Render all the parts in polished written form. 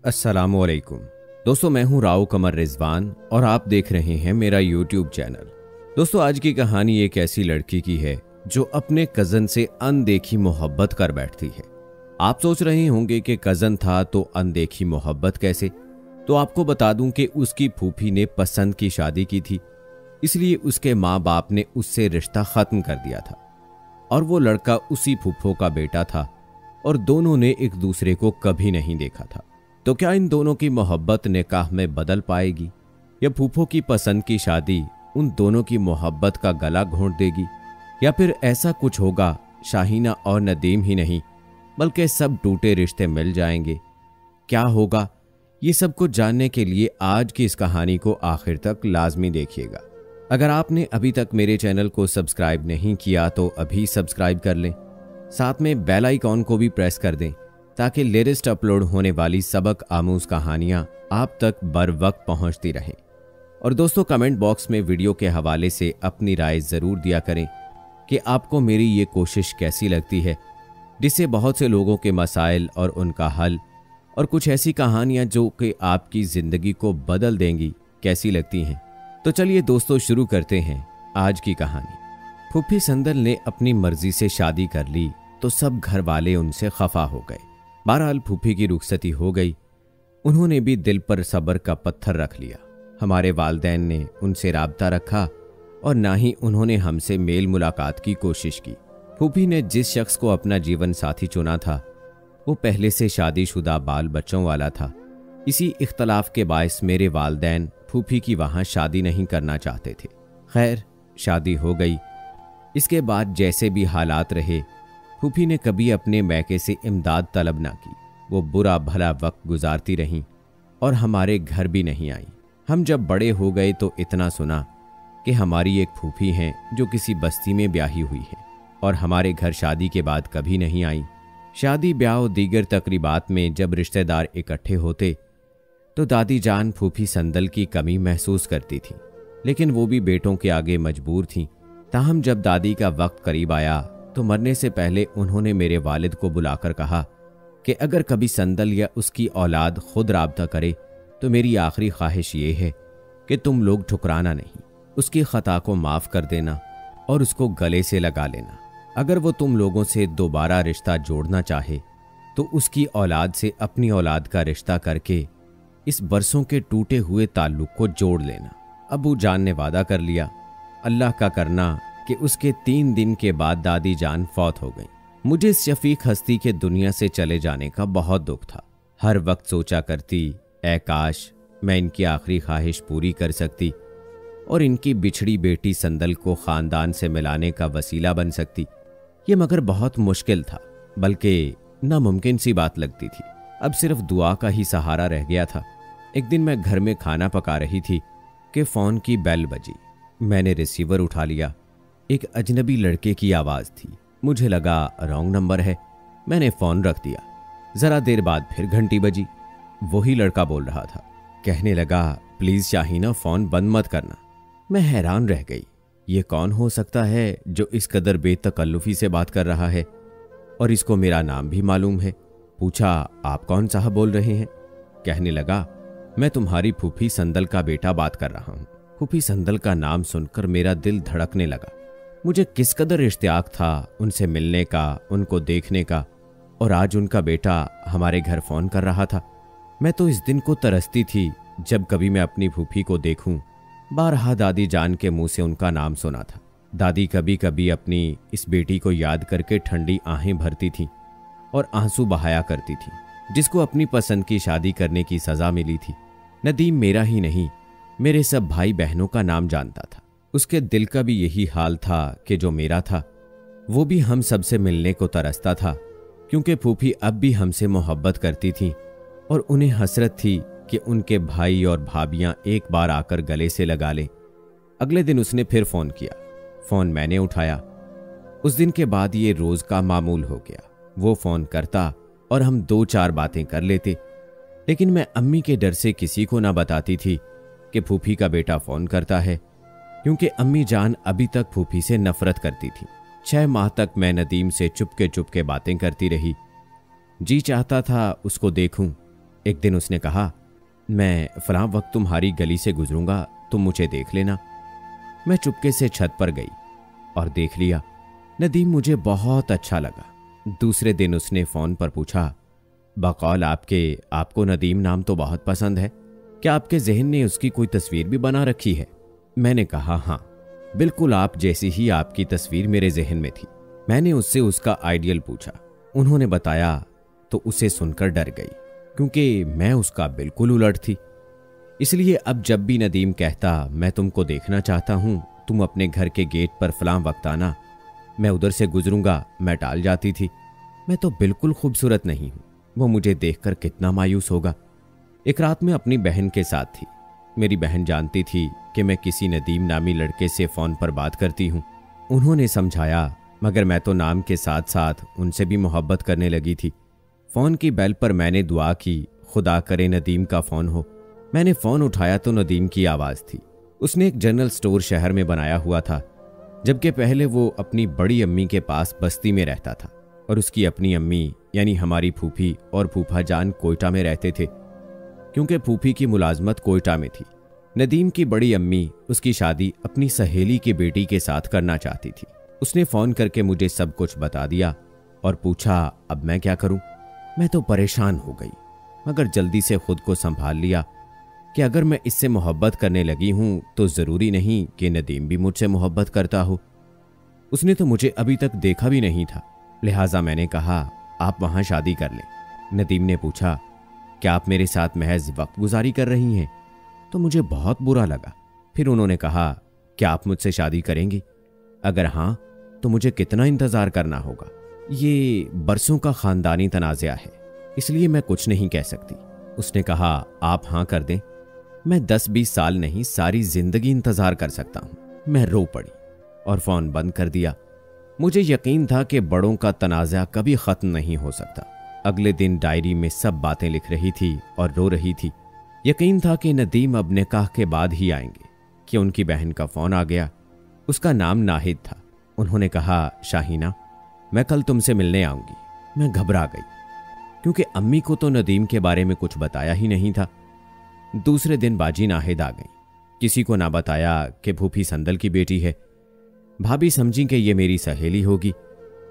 अस्सलामुअलैकुम दोस्तों, मैं हूं राव कमर रिजवान और आप देख रहे हैं मेरा यूट्यूब चैनल। दोस्तों, आज की कहानी एक ऐसी लड़की की है जो अपने कजन से अनदेखी मोहब्बत कर बैठती है। आप सोच रहे होंगे कि कजन था तो अनदेखी मोहब्बत कैसे? तो आपको बता दूं कि उसकी फूफी ने पसंद की शादी की थी, इसलिए उसके माँ बाप ने उससे रिश्ता खत्म कर दिया था और वो लड़का उसी फूफो का बेटा था और दोनों ने एक दूसरे को कभी नहीं देखा था। तो क्या इन दोनों की मोहब्बत निकाह में बदल पाएगी या फूफो की पसंद की शादी उन दोनों की मोहब्बत का गला घोंट देगी, या फिर ऐसा कुछ होगा शाहीना और नदीम ही नहीं बल्कि सब टूटे रिश्ते मिल जाएंगे? क्या होगा, ये सब कुछ जानने के लिए आज की इस कहानी को आखिर तक लाजमी देखिएगा। अगर आपने अभी तक मेरे चैनल को सब्सक्राइब नहीं किया तो अभी सब्सक्राइब कर लें, साथ में बेल आइकॉन को भी प्रेस कर दें ताकि लेटेस्ट अपलोड होने वाली सबक आमूज कहानियां आप तक बर वक्त पहुंचती रहें। और दोस्तों, कमेंट बॉक्स में वीडियो के हवाले से अपनी राय ज़रूर दिया करें कि आपको मेरी ये कोशिश कैसी लगती है, जिससे बहुत से लोगों के मसाइल और उनका हल और कुछ ऐसी कहानियां जो कि आपकी ज़िंदगी को बदल देंगी कैसी लगती हैं। तो चलिए दोस्तों, शुरू करते हैं आज की कहानी। फूफी संदल ने अपनी मर्जी से शादी कर ली तो सब घर वाले उनसे खफा हो गए। बहरहाल फूफी की रुखसती हो गई। उन्होंने भी दिल पर सब्र का पत्थर रख लिया। हमारे वालिदैन ने उनसे राब्ता रखा और ना ही उन्होंने हमसे मेल मुलाकात की कोशिश की। फूफी ने जिस शख्स को अपना जीवन साथी चुना था वो पहले से शादीशुदा बाल बच्चों वाला था। इसी इख्तलाफ के बायस मेरे वालिदैन फूफी की वहां शादी नहीं करना चाहते थे। खैर, शादी हो गई। इसके बाद जैसे भी हालात रहे, फूफी ने कभी अपने मैके से इमदाद तलब ना की। वो बुरा भला वक्त गुजारती रहीं और हमारे घर भी नहीं आई। हम जब बड़े हो गए तो इतना सुना कि हमारी एक फूफी हैं जो किसी बस्ती में ब्याही हुई है और हमारे घर शादी के बाद कभी नहीं आई। शादी ब्याह और दीगर तकरीबात में जब रिश्तेदार इकट्ठे होते तो दादी जान फूफी संदल की कमी महसूस करती थी, लेकिन वो भी बेटों के आगे मजबूर थीं। ताहम जब दादी का वक्त करीब आया तो मरने से पहले उन्होंने मेरे वालिद को बुलाकर कहा कि अगर कभी संदल या उसकी औलाद खुद राब्ता करे तो मेरी आखिरी ख्वाहिश ये है कि तुम लोग ठुकराना नहीं, उसकी खता को माफ़ कर देना और उसको गले से लगा लेना। अगर वो तुम लोगों से दोबारा रिश्ता जोड़ना चाहे तो उसकी औलाद से अपनी औलाद का रिश्ता करके इस बरसों के टूटे हुए ताल्लुक को जोड़ लेना। अबू जान ने वादा कर लिया। अल्लाह का करना कि उसके 3 दिन के बाद दादी जान फौत हो गई। मुझे इस शफीक हस्ती के दुनिया से चले जाने का बहुत दुख था। हर वक्त सोचा करती, ऐ काश मैं इनकी आखिरी ख्वाहिश पूरी कर सकती और इनकी बिछड़ी बेटी संदल को ख़ानदान से मिलाने का वसीला बन सकती। ये मगर बहुत मुश्किल था, बल्कि नामुमकिन सी बात लगती थी। अब सिर्फ दुआ का ही सहारा रह गया था। एक दिन मैं घर में खाना पका रही थी कि फ़ोन की बेल बजी। मैंने रिसीवर उठा लिया। एक अजनबी लड़के की आवाज़ थी। मुझे लगा रॉन्ग नंबर है, मैंने फ़ोन रख दिया। ज़रा देर बाद फिर घंटी बजी। वही लड़का बोल रहा था। कहने लगा, प्लीज़ शाहीना फ़ोन बंद मत करना। मैं हैरान रह गई। ये कौन हो सकता है जो इस कदर बेतकल्लुफ़ी से बात कर रहा है और इसको मेरा नाम भी मालूम है। पूछा, आप कौन साहब बोल रहे हैं? कहने लगा, मैं तुम्हारी फूफी संदल का बेटा बात कर रहा हूँ। फूफी संदल का नाम सुनकर मेरा दिल धड़कने लगा। मुझे किस कदर इश्तियाक था उनसे मिलने का, उनको देखने का, और आज उनका बेटा हमारे घर फ़ोन कर रहा था। मैं तो इस दिन को तरसती थी जब कभी मैं अपनी फूफी को देखूं। बारहा दादी जान के मुंह से उनका नाम सुना था। दादी कभी कभी अपनी इस बेटी को याद करके ठंडी आहें भरती थीं और आंसू बहाया करती थी, जिसको अपनी पसंद की शादी करने की सज़ा मिली थी। नदीम मेरा ही नहीं, मेरे सब भाई बहनों का नाम जानता था। उसके दिल का भी यही हाल था कि जो मेरा था। वो भी हम सबसे मिलने को तरसता था, क्योंकि फूफी अब भी हमसे मोहब्बत करती थी और उन्हें हसरत थी कि उनके भाई और भाभियां एक बार आकर गले से लगा लें। अगले दिन उसने फिर फ़ोन किया। फ़ोन मैंने उठाया। उस दिन के बाद ये रोज़ का मामूल हो गया। वो फ़ोन करता और हम 2-4 बातें कर लेते, लेकिन मैं अम्मी के डर से किसी को ना बताती थी कि फूफी का बेटा फ़ोन करता है, क्योंकि अम्मी जान अभी तक फूफी से नफरत करती थी। 6 माह तक मैं नदीम से चुपके चुपके बातें करती रही। जी चाहता था उसको देखूं, एक दिन उसने कहा, मैं फलां वक्त तुम्हारी गली से गुजरूंगा, तुम मुझे देख लेना। मैं चुपके से छत पर गई और देख लिया। नदीम मुझे बहुत अच्छा लगा। दूसरे दिन उसने फ़ोन पर पूछा, बकौल आपको नदीम नाम तो बहुत पसंद है, क्या आपके जहन ने उसकी कोई तस्वीर भी बना रखी है? मैंने कहा, हाँ, बिल्कुल आप जैसी ही आपकी तस्वीर मेरे जहन में थी। मैंने उससे उसका आइडियल पूछा। उन्होंने बताया तो उसे सुनकर डर गई, क्योंकि मैं उसका बिल्कुल उलट थी। इसलिए अब जब भी नदीम कहता, मैं तुमको देखना चाहता हूं, तुम अपने घर के गेट पर फलां वक्त आना, मैं उधर से गुजरूंगा, मैं टाल जाती थी। मैं तो बिल्कुल खूबसूरत नहीं हूं, वो मुझे देखकर कितना मायूस होगा। एक रात में अपनी बहन के साथ थी। मेरी बहन जानती थी कि मैं किसी नदीम नामी लड़के से फ़ोन पर बात करती हूँ। उन्होंने समझाया, मगर मैं तो नाम के साथ साथ उनसे भी मोहब्बत करने लगी थी। फ़ोन की बेल पर मैंने दुआ की, खुदा करे नदीम का फ़ोन हो। मैंने फ़ोन उठाया तो नदीम की आवाज़ थी। उसने एक जनरल स्टोर शहर में बनाया हुआ था, जबकि पहले वो अपनी बड़ी अम्मी के पास बस्ती में रहता था और उसकी अपनी अम्मी यानी हमारी फूफी और फूफा जान कोयटा में रहते थे, क्योंकि फूफी की मुलाजमत कोयटा में थी। नदीम की बड़ी अम्मी उसकी शादी अपनी सहेली की बेटी के साथ करना चाहती थी। उसने फ़ोन करके मुझे सब कुछ बता दिया और पूछा, अब मैं क्या करूं? मैं तो परेशान हो गई, मगर जल्दी से खुद को संभाल लिया कि अगर मैं इससे मोहब्बत करने लगी हूं तो ज़रूरी नहीं कि नदीम भी मुझसे मोहब्बत करता हो। उसने तो मुझे अभी तक देखा भी नहीं था, लिहाजा मैंने कहा, आप वहां शादी कर लें। नदीम ने पूछा, क्या आप मेरे साथ महज वक्त गुजारी कर रही हैं? तो मुझे बहुत बुरा लगा। फिर उन्होंने कहा, क्या आप मुझसे शादी करेंगी? अगर हाँ, तो मुझे कितना इंतज़ार करना होगा? ये बरसों का ख़ानदानी तनाज़ा है, इसलिए मैं कुछ नहीं कह सकती। उसने कहा, आप हाँ कर दें, मैं 10-20 साल नहीं, सारी ज़िंदगी इंतज़ार कर सकता हूँ। मैं रो पड़ी और फ़ोन बंद कर दिया। मुझे यकीन था कि बड़ों का तनाज़ा कभी ख़त्म नहीं हो सकता। अगले दिन डायरी में सब बातें लिख रही थी और रो रही थी। यकीन था कि नदीम अब निकाह के बाद ही आएंगे कि उनकी बहन का फ़ोन आ गया। उसका नाम नाहिद था। उन्होंने कहा, शाहीना, मैं कल तुमसे मिलने आऊंगी। मैं घबरा गई, क्योंकि अम्मी को तो नदीम के बारे में कुछ बताया ही नहीं था। दूसरे दिन बाजी नाहिद आ गई। किसी को ना बताया कि फूफी संदल की बेटी है। भाभी समझी कि ये मेरी सहेली होगी।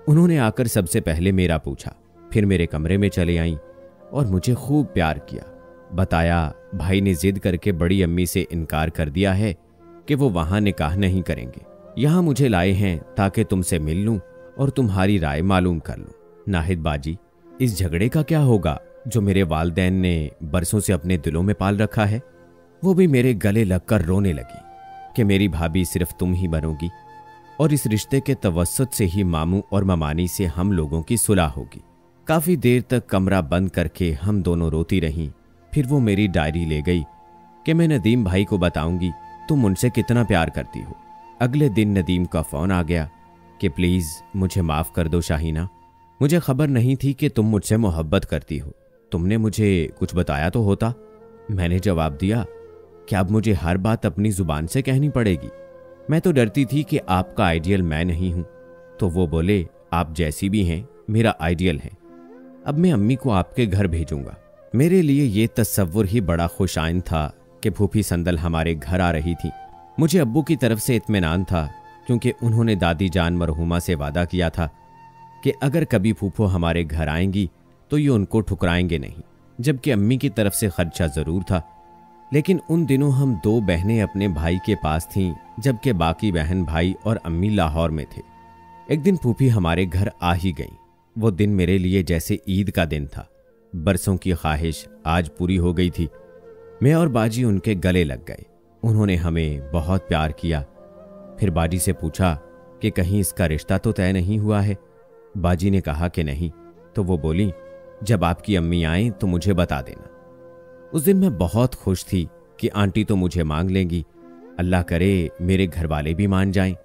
उन्होंने आकर सबसे पहले मेरा पूछा, फिर मेरे कमरे में चले आईं और मुझे खूब प्यार किया। बताया, भाई ने जिद करके बड़ी अम्मी से इनकार कर दिया है कि वो वहां निकाह नहीं करेंगे। यहां मुझे लाए हैं ताकि तुमसे मिल लूं और तुम्हारी राय मालूम कर लूं। नाहिद बाजी, इस झगड़े का क्या होगा जो मेरे वालदैन ने बरसों से अपने दिलों में पाल रखा है? वो भी मेरे गले लगकर रोने लगी कि मेरी भाभी सिर्फ तुम ही बनोगी और इस रिश्ते के तवस्सुत से ही मामू और ममानी से हम लोगों की सुलह होगी। काफी देर तक कमरा बंद करके हम दोनों रोती रहीं। फिर वो मेरी डायरी ले गई कि मैं नदीम भाई को बताऊंगी तुम उनसे कितना प्यार करती हो। अगले दिन नदीम का फ़ोन आ गया कि प्लीज़ मुझे माफ़ कर दो शाहीना, मुझे खबर नहीं थी कि तुम मुझसे मोहब्बत करती हो। तुमने मुझे कुछ बताया तो होता। मैंने जवाब दिया, क्या अब मुझे हर बात अपनी ज़ुबान से कहनी पड़ेगी? मैं तो डरती थी कि आपका आइडियल मैं नहीं हूं। तो वो बोले, आप जैसी भी हैं मेरा आइडियल है। अब मैं अम्मी को आपके घर भेजूंगा। मेरे लिए ये तस्वुर ही बड़ा खुशाइन था कि फूफी संदल हमारे घर आ रही थी। मुझे अब्बू की तरफ से इत्मीनान था, क्योंकि उन्होंने दादी जान मरहुमा से वादा किया था कि अगर कभी फूफो हमारे घर आएंगी तो ये उनको ठुकराएंगे नहीं। जबकि अम्मी की तरफ से खर्चा ज़रूर था, लेकिन उन दिनों हम 2 बहनें अपने भाई के पास थीं, जबकि बाकी बहन भाई और अम्मी लाहौर में थे। एक दिन फूफी हमारे घर आ ही गई। वो दिन मेरे लिए जैसे ईद का दिन था। बरसों की ख्वाहिश आज पूरी हो गई थी। मैं और बाजी उनके गले लग गए। उन्होंने हमें बहुत प्यार किया। फिर बाजी से पूछा कि कहीं इसका रिश्ता तो तय नहीं हुआ है। बाजी ने कहा कि नहीं। तो वो बोली, जब आपकी अम्मी आए तो मुझे बता देना। उस दिन मैं बहुत खुश थी कि आंटी तो मुझे मांग लेंगी, अल्लाह करे मेरे घर वाले भी मान जाएं।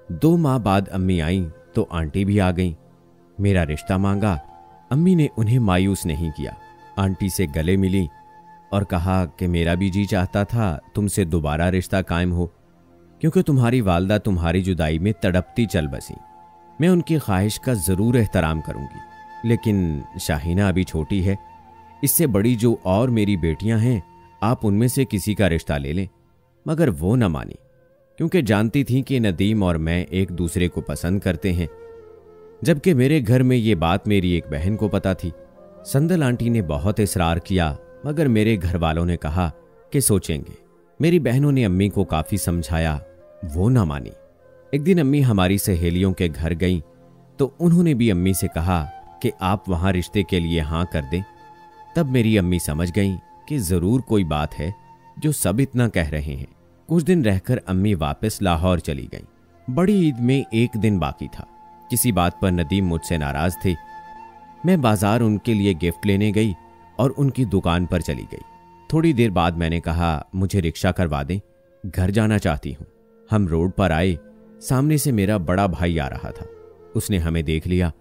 2 माह बाद अम्मी आईं तो आंटी भी आ गईं। मेरा रिश्ता मांगा। अम्मी ने उन्हें मायूस नहीं किया। आंटी से गले मिली और कहा कि मेरा भी जी चाहता था तुमसे दोबारा रिश्ता कायम हो, क्योंकि तुम्हारी वालदा तुम्हारी जुदाई में तड़पती चल बसी। मैं उनकी ख्वाहिश का ज़रूर एहतराम करूंगी, लेकिन शाहीना अभी छोटी है, इससे बड़ी जो और मेरी बेटियां हैं, आप उनमें से किसी का रिश्ता ले लें। मगर वो न मानी, क्योंकि जानती थी कि नदीम और मैं एक दूसरे को पसंद करते हैं। जबकि मेरे घर में ये बात मेरी एक बहन को पता थी। संदल आंटी ने बहुत इसरार किया, मगर मेरे घर वालों ने कहा कि सोचेंगे। मेरी बहनों ने अम्मी को काफी समझाया, वो ना मानी। एक दिन अम्मी हमारी सहेलियों के घर गईं, तो उन्होंने भी अम्मी से कहा कि आप वहां रिश्ते के लिए हां कर दें। तब मेरी अम्मी समझ गईं कि जरूर कोई बात है जो सब इतना कह रहे हैं। कुछ दिन रहकर अम्मी वापस लाहौर चली गईं। बड़ी ईद में एक दिन बाकी था। किसी बात पर नदीम मुझसे नाराज थे। मैं बाजार उनके लिए गिफ्ट लेने गई और उनकी दुकान पर चली गई। थोड़ी देर बाद मैंने कहा, मुझे रिक्शा करवा दें, घर जाना चाहती हूं। हम रोड पर आए, सामने से मेरा बड़ा भाई आ रहा था। उसने हमें देख लिया।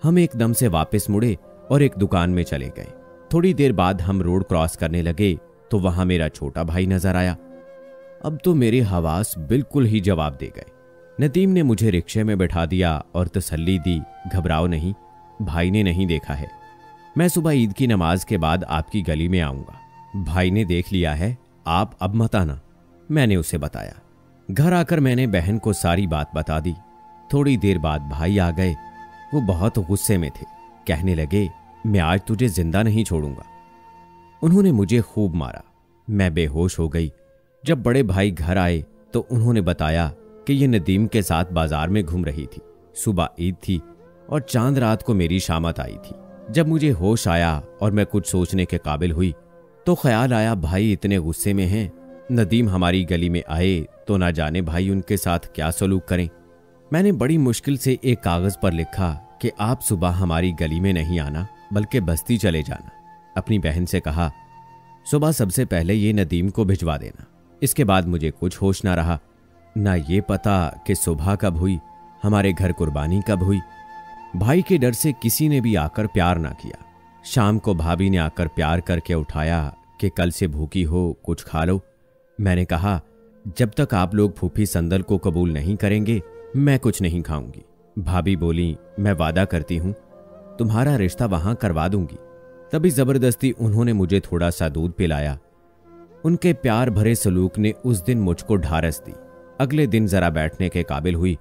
हम एकदम से वापस मुड़े और एक दुकान में चले गए। थोड़ी देर बाद हम रोड क्रॉस करने लगे तो वहां मेरा छोटा भाई नजर आया। अब तो मेरे हवास बिल्कुल ही जवाब दे गए। नदीम ने मुझे रिक्शे में बैठा दिया और तसल्ली दी, घबराओ नहीं, भाई ने नहीं देखा है। मैं सुबह ईद की नमाज के बाद आपकी गली में आऊंगा। भाई ने देख लिया है, आप अब मत आना, मैंने उसे बताया। घर आकर मैंने बहन को सारी बात बता दी। थोड़ी देर बाद भाई आ गए। वो बहुत गुस्से में थे। कहने लगे, मैं आज तुझे जिंदा नहीं छोड़ूंगा। उन्होंने मुझे खूब मारा। मैं बेहोश हो गई। जब बड़े भाई घर आए तो उन्होंने बताया कि ये नदीम के साथ बाजार में घूम रही थी। सुबह ईद थी और चांद रात को मेरी शामत आई थी। जब मुझे होश आया और मैं कुछ सोचने के काबिल हुई तो ख्याल आया, भाई इतने गुस्से में हैं, नदीम हमारी गली में आए तो ना जाने भाई उनके साथ क्या सलूक करें। मैंने बड़ी मुश्किल से एक कागज पर लिखा कि आप सुबह हमारी गली में नहीं आना, बल्कि बस्ती चले जाना। अपनी बहन से कहा, सुबह सबसे पहले ये नदीम को भिजवा देना। इसके बाद मुझे कुछ होश ना रहा, ना ये पता कि सुबह कब हुई, हमारे घर कुर्बानी कब हुई। भाई के डर से किसी ने भी आकर प्यार ना किया। शाम को भाभी ने आकर प्यार करके उठाया कि कल से भूखी हो, कुछ खा लो। मैंने कहा, जब तक आप लोग फूफी संदल को कबूल नहीं करेंगे मैं कुछ नहीं खाऊंगी। भाभी बोली, मैं वादा करती हूं तुम्हारा रिश्ता वहां करवा दूंगी। तभी जबरदस्ती उन्होंने मुझे थोड़ा सा दूध पिलाया। उनके प्यार भरे सलूक ने उस दिन मुझको ढारस दी। अगले दिन जरा बैठने के काबिल हुई।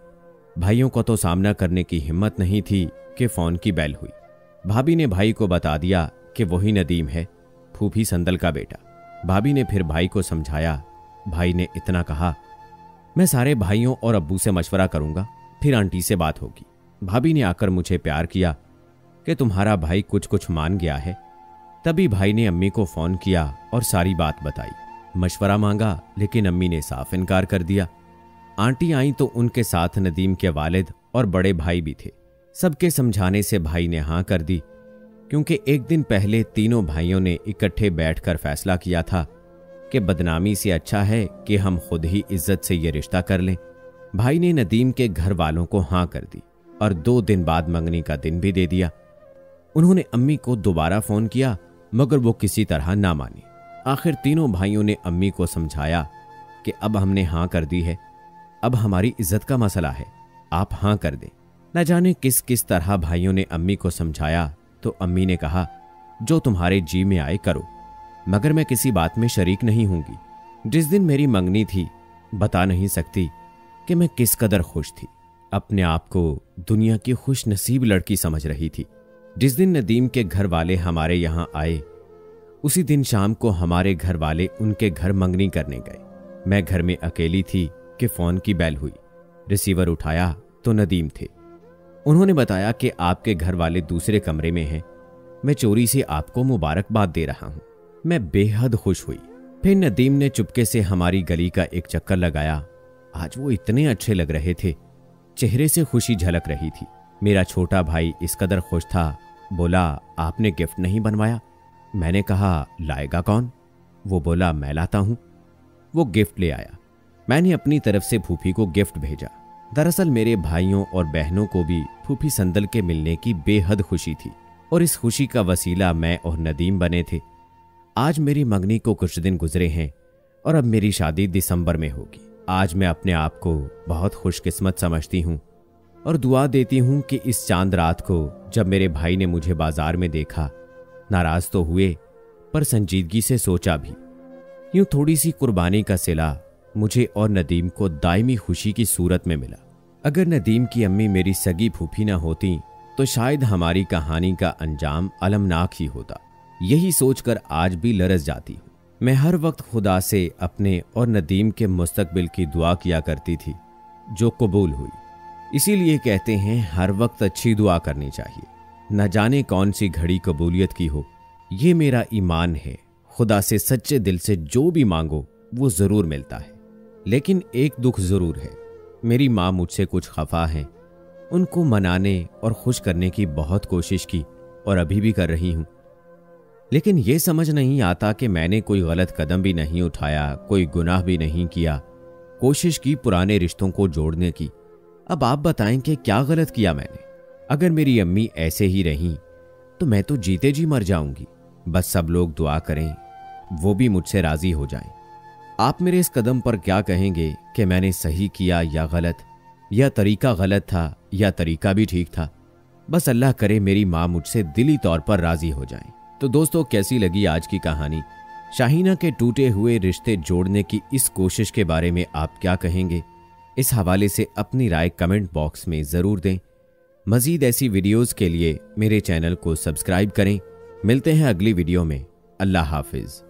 भाइयों को तो सामना करने की हिम्मत नहीं थी कि फोन की बेल हुई। भाभी ने भाई को बता दिया कि वही नदीम है, फूफी संदल का बेटा। भाभी ने फिर भाई को समझाया। भाई ने इतना कहा, मैं सारे भाइयों और अब्बू से मशवरा करूंगा, फिर आंटी से बात होगी। भाभी ने आकर मुझे प्यार किया कि तुम्हारा भाई कुछ कुछ मान गया है। तभी भाई ने अम्मी को फोन किया और सारी बात बताई। मशवरा मांगा, लेकिन अम्मी ने साफ इनकार कर दिया। आंटी आई तो उनके साथ नदीम के वालिद और बड़े भाई भी थे। सबके समझाने से भाई ने हां कर दी, क्योंकि एक दिन पहले तीनों भाइयों ने इकट्ठे बैठकर फैसला किया था कि बदनामी से अच्छा है कि हम खुद ही इज्जत से ये रिश्ता कर लें। भाई ने नदीम के घर वालों को हां कर दी और 2 दिन बाद मंगनी का दिन भी दे दिया। उन्होंने अम्मी को दोबारा फोन किया, मगर वो किसी तरह ना मानी। आखिर तीनों भाइयों ने अम्मी को समझाया कि अब हमने हां कर दी है, अब हमारी इज्जत का मसला है, आप हां कर दें। न जाने किस किस तरह भाइयों ने अम्मी को समझाया तो अम्मी ने कहा, जो तुम्हारे जी में आए करो, मगर मैं किसी बात में शरीक नहीं होंगी। जिस दिन मेरी मंगनी थी, बता नहीं सकती कि मैं किस कदर खुश थी। अपने आप को दुनिया की खुश नसीब लड़की समझ रही थी। जिस दिन नदीम के घर वाले हमारे यहां आए, उसी दिन शाम को हमारे घर वाले उनके घर मंगनी करने गए। मैं घर में अकेली थी कि फोन की बेल हुई। रिसीवर उठाया तो नदीम थे। उन्होंने बताया कि आपके घर वाले दूसरे कमरे में हैं, मैं चोरी से आपको मुबारकबाद दे रहा हूं। मैं बेहद खुश हुई। फिर नदीम ने चुपके से हमारी गली का एक चक्कर लगाया। आज वो इतने अच्छे लग रहे थे, चेहरे से खुशी झलक रही थी। मेरा छोटा भाई इस कदर खुश था, बोला, आपने गिफ्ट नहीं बनवाया? मैंने कहा, लाएगा कौन? वो बोला, मैं लाता हूं। वो गिफ्ट ले आया। मैंने अपनी तरफ से फूफी को गिफ्ट भेजा। दरअसल मेरे भाइयों और बहनों को भी फूफी संदल के मिलने की बेहद खुशी थी और इस खुशी का वसीला मैं और नदीम बने थे। आज मेरी मंगनी को कुछ दिन गुजरे हैं और अब मेरी शादी दिसंबर में होगी। आज मैं अपने आप को बहुत खुशकिस्मत समझती हूँ और दुआ देती हूँ कि इस चांद रात को जब मेरे भाई ने मुझे बाजार में देखा नाराज तो हुए पर संजीदगी से सोचा भी। यूं थोड़ी सी कुर्बानी का सिला मुझे और नदीम को दायमी खुशी की सूरत में मिला। अगर नदीम की अम्मी मेरी सगी फूफी ना होती तो शायद हमारी कहानी का अंजाम अलमनाक ही होता। यही सोचकर आज भी लरस जाती हूँ। मैं हर वक्त खुदा से अपने और नदीम के मुस्तकबिल की दुआ किया करती थी, जो कबूल हुई। इसीलिए कहते हैं हर वक्त अच्छी दुआ करनी चाहिए, न जाने कौन सी घड़ी कबूलियत की हो। ये मेरा ईमान है, खुदा से सच्चे दिल से जो भी मांगो वो ज़रूर मिलता है। लेकिन एक दुख ज़रूर है, मेरी माँ मुझसे कुछ खफा हैं। उनको मनाने और खुश करने की बहुत कोशिश की और अभी भी कर रही हूँ, लेकिन ये समझ नहीं आता कि मैंने कोई गलत कदम भी नहीं उठाया, कोई गुनाह भी नहीं किया। कोशिश की पुराने रिश्तों को जोड़ने की। अब आप बताएं कि क्या गलत किया मैंने। अगर मेरी अम्मी ऐसे ही रहीं तो मैं तो जीते जी मर जाऊंगी। बस सब लोग दुआ करें, वो भी मुझसे राजी हो जाएं। आप मेरे इस कदम पर क्या कहेंगे कि मैंने सही किया या गलत, या तरीका गलत था या तरीका भी ठीक था। बस अल्लाह करे मेरी माँ मुझसे दिली तौर पर राजी हो जाएं। तो दोस्तों, कैसी लगी आज की कहानी? शाहीना के टूटे हुए रिश्ते जोड़ने की इस कोशिश के बारे में आप क्या कहेंगे? इस हवाले से अपनी राय कमेंट बॉक्स में ज़रूर दें। मज़ीद ऐसी वीडियोज़ के लिए मेरे चैनल को सब्सक्राइब करें। मिलते हैं अगली वीडियो में। अल्लाह हाफिज़।